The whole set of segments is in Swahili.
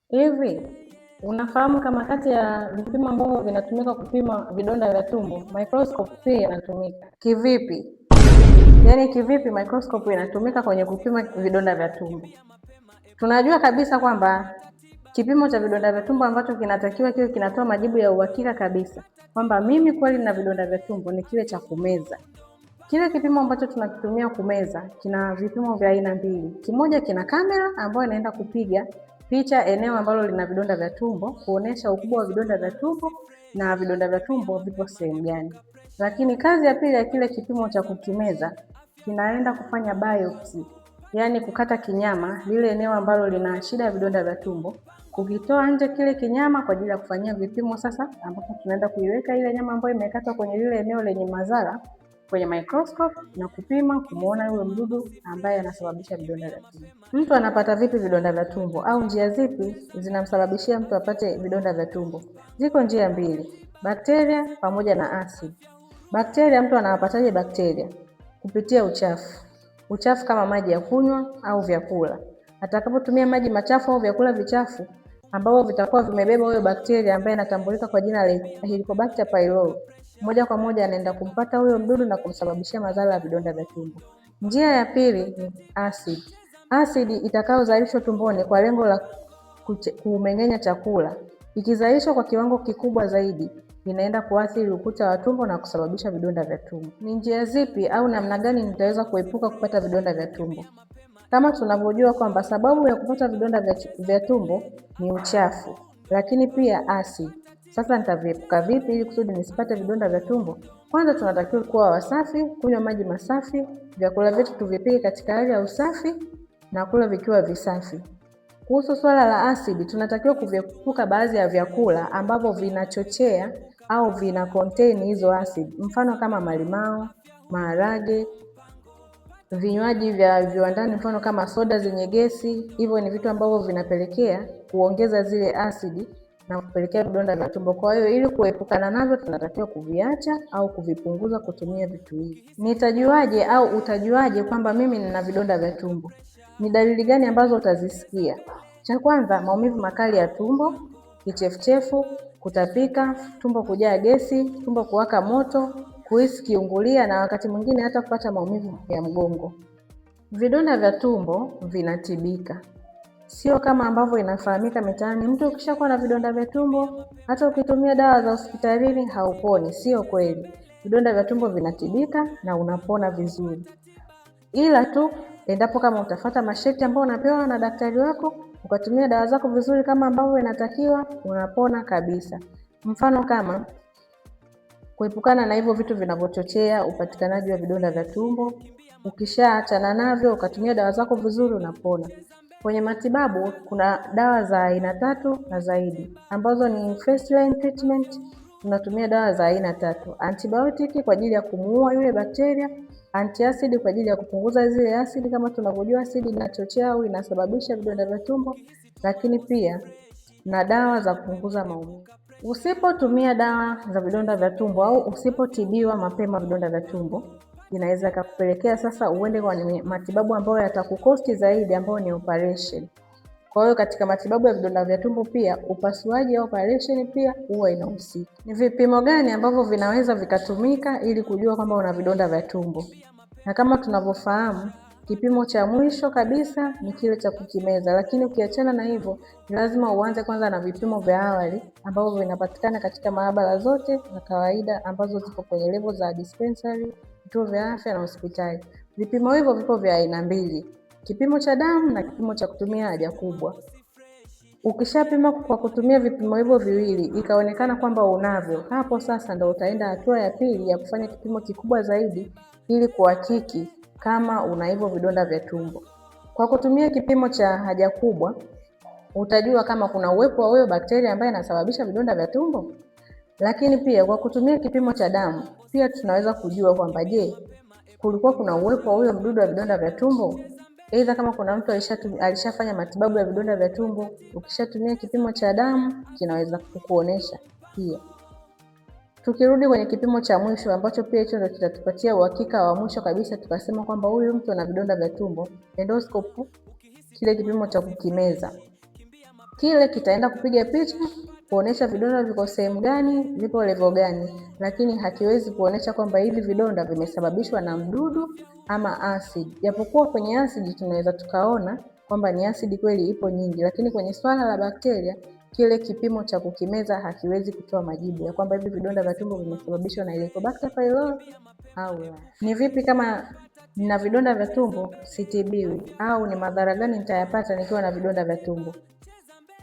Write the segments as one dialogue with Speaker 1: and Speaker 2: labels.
Speaker 1: Hivi unafahamu kama kati ya vipimo ambavyo vinatumika kupima vidonda vya tumbo, microscope pia inatumika? Kivipi? Yaani kivipi microscope inatumika kwenye kupima vidonda vya tumbo? Tunajua kabisa kwamba kipimo cha vidonda vya tumbo ambacho kinatakiwa kiwe kinatoa majibu ya uhakika kabisa kwamba mimi kweli nina vidonda vya tumbo ni kile cha kumeza. Kile kipimo ambacho tunakitumia kumeza kina vipimo vya aina mbili. Kimoja kina kamera ambayo inaenda kupiga picha eneo ambalo lina vidonda vya tumbo, kuonesha ukubwa wa vidonda vya tumbo na vidonda vya tumbo vipo sehemu gani. Lakini kazi ya pili ya kile kipimo cha kukimeza kinaenda kufanya biopsy, yaani kukata kinyama lile eneo ambalo lina shida ya vidonda vya tumbo, kukitoa nje kile kinyama kwa ajili ya kufanyia vipimo sasa, ambapo tunaenda kuiweka ile nyama ambayo imekatwa kwenye lile eneo lenye madhara kwenye microscope na kupima kumuona yule mdudu ambaye anasababisha vidonda vya tumbo. Mtu anapata vipi vidonda vya tumbo au njia zipi zinamsababishia mtu apate vidonda vya tumbo? Ziko njia mbili, bakteria pamoja na asidi. Bakteria, mtu anawapataje bakteria? Kupitia uchafu. Uchafu kama maji ya kunywa au vyakula. Atakapotumia maji machafu au vyakula vichafu ambao vitakuwa vimebeba huyo bakteria ambaye anatambulika kwa jina la Helicobacter pylori, moja kwa moja anaenda kumpata huyo mdudu na kumsababishia madhara ya vidonda vya tumbo. Njia ya pili ni asidi. Asidi itakayozalishwa tumboni kwa lengo la kumeng'enya chakula, ikizalishwa kwa kiwango kikubwa zaidi, inaenda kuathiri ukuta wa tumbo na kusababisha vidonda vya tumbo. Ni njia zipi au namna gani nitaweza kuepuka kupata vidonda vya tumbo? Kama tunavyojua kwamba sababu ya kupata vidonda vya tumbo ni uchafu, lakini pia asidi. Sasa nitaviepuka vipi ili kusudi nisipate vidonda vya tumbo? Kwanza tunatakiwa kuwa wasafi, kunywa maji masafi, vyakula vyetu tuvipike katika hali ya usafi na kula vikiwa visafi. Kuhusu swala la asidi, tunatakiwa kuviepuka baadhi ya vyakula ambavyo vinachochea au vina contain hizo asidi. Mfano kama malimao, maharage, vinywaji vya viwandani mfano kama soda zenye gesi. Hivyo ni vitu ambavyo vinapelekea kuongeza zile asidi na kupelekea vidonda vya tumbo. Kwa hiyo ili kuepukana navyo tunatakiwa kuviacha au kuvipunguza kutumia vitu hivi. Nitajuaje au utajuaje kwamba mimi nina vidonda vya tumbo? Ni dalili gani ambazo utazisikia? Cha kwanza, maumivu makali ya tumbo, kichefuchefu, kutapika, tumbo kujaa gesi, tumbo kuwaka moto, kuhisi kiungulia na wakati mwingine hata kupata maumivu ya mgongo. Vidonda vya tumbo vinatibika. Sio kama ambavyo inafahamika mitaani, mtu ukishakuwa na vidonda vya tumbo hata ukitumia dawa za hospitalini hauponi. Sio kweli. Vidonda vya tumbo vinatibika na unapona vizuri. Ila tu endapo kama utafuata masharti ambayo unapewa na daktari wako, ukatumia dawa zako vizuri kama ambavyo inatakiwa, unapona kabisa. Mfano kama kuepukana na hivyo vitu vinavyochochea upatikanaji wa vidonda vya tumbo. Ukishaachana navyo ukatumia dawa zako vizuri, unapona. Kwenye matibabu kuna dawa za aina 3 na zaidi ambazo ni first line treatment. Tunatumia dawa za aina 3: antibiotic kwa ajili ya kumuua yule bakteria, antiacid kwa ajili ya kupunguza zile asidi, kama tunavyojua asidi inachochea au inasababisha vidonda vya tumbo, lakini pia na dawa za kupunguza maumivu. Usipotumia dawa za vidonda vya tumbo au usipotibiwa mapema vidonda vya tumbo, inaweza kukupelekea sasa uende kwa matibabu ambayo yatakukosti zaidi, ambayo ni operation. Kwa hiyo katika matibabu ya vidonda vya tumbo pia upasuaji au operation pia huwa inahusika. Ni vipimo gani ambavyo vinaweza vikatumika ili kujua kwamba una vidonda vya tumbo? Na kama tunavyofahamu, kipimo cha mwisho kabisa ni kile cha kukimeza, lakini ukiachana na hivyo ni lazima uanze kwanza na vipimo vya awali ambavyo vinapatikana katika maabara zote za kawaida ambazo zipo kwenye level za dispensary, vituo vya afya na hospitali. Vipimo hivyo vipo vya aina mbili: kipimo cha damu na kipimo cha kutumia haja kubwa. Ukishapima kwa kutumia vipimo hivyo viwili ikaonekana kwamba unavyo, hapo sasa ndo utaenda hatua ya pili ya kufanya kipimo kikubwa zaidi ili kuhakiki kama una hivyo vidonda vya tumbo. Kwa kutumia kipimo cha haja kubwa utajua kama kuna uwepo wa huyo bakteria ambaye anasababisha vidonda vya tumbo. Lakini pia kwa kutumia kipimo cha damu pia tunaweza kujua kwamba je, kulikuwa kuna uwepo wa huyo mdudu wa vidonda vya tumbo. Aidha kama kuna mtu alishafanya matibabu ya vidonda vya tumbo, ukishatumia kipimo cha damu kinaweza kukuonesha pia. Tukirudi kwenye kipimo cha mwisho ambacho pia hicho ndio kitatupatia uhakika wa mwisho kabisa tukasema kwamba huyu mtu ana vidonda vya tumbo, endoscope, kile kipimo cha kukimeza. Kile kitaenda kupiga picha kuonesha vidonda viko sehemu gani, vipo level gani, lakini hakiwezi kuonesha kwamba hivi vidonda vimesababishwa na mdudu ama asidi. Japokuwa kwenye asidi tunaweza tukaona kwamba ni asidi kweli ipo nyingi, lakini kwenye swala la bakteria kile kipimo cha kukimeza hakiwezi kutoa majibu ya kwamba hivi vidonda vya tumbo vimesababishwa na Helicobacter pylori au la. Ni vipi kama nina vidonda vya tumbo sitibiwi, au ni madhara gani nitayapata nikiwa na vidonda vya tumbo?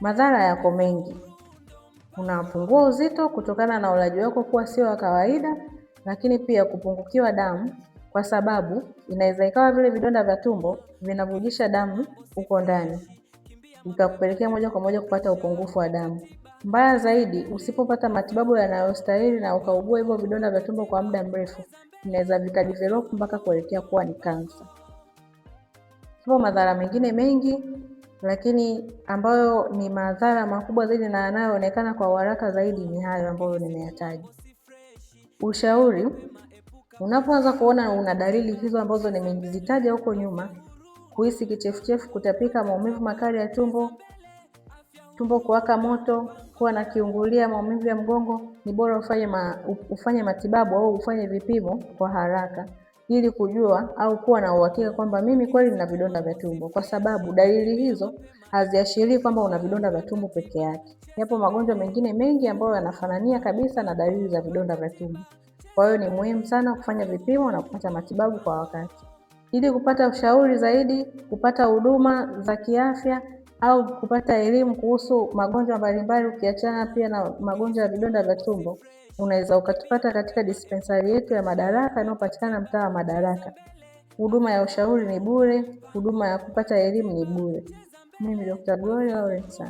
Speaker 1: Madhara yako mengi. Unapungua uzito kutokana na ulaji wako kuwa sio wa kawaida, lakini pia kupungukiwa damu, kwa sababu inaweza ikawa vile vidonda vya tumbo vinavujisha damu huko ndani, ikakupelekea moja kwa moja kupata upungufu wa damu. Mbaya zaidi, usipopata matibabu yanayostahili na ukaugua hivyo vidonda vya tumbo kwa muda mrefu, inaweza vikadevelop mpaka kuelekea kuwa ni kansa. Hivyo madhara mengine mengi, lakini ambayo ni madhara makubwa zaidi na yanayoonekana kwa haraka zaidi ni hayo ambayo nimeyataja. Ushauri, unapoanza kuona una dalili hizo ambazo nimezitaja huko nyuma, kuhisi kichefuchefu, kutapika, maumivu makali ya tumbo kuwaka moto, kuwa na kiungulia, maumivu ya mgongo, ni bora ufanye matibabu au ufanye vipimo kwa haraka ili kujua au kuwa na uhakika kwamba mimi kweli nina vidonda vya tumbo, kwa sababu dalili hizo haziashirii kwamba una vidonda vya tumbo peke yake. Yapo magonjwa mengine mengi ambayo yanafanania kabisa na dalili za vidonda vya tumbo. Kwa hiyo ni muhimu sana kufanya vipimo na kupata matibabu kwa wakati. Ili kupata ushauri zaidi, kupata huduma za kiafya au kupata elimu kuhusu magonjwa mbalimbali ukiachana pia na magonjwa ya vidonda vya tumbo, unaweza ukatupata katika dispensari yetu ya Madaraka inayopatikana mtaa wa Madaraka. Huduma ya ushauri ni bure, huduma ya kupata elimu ni bure. Mimi Dr. Gloria Lawrence.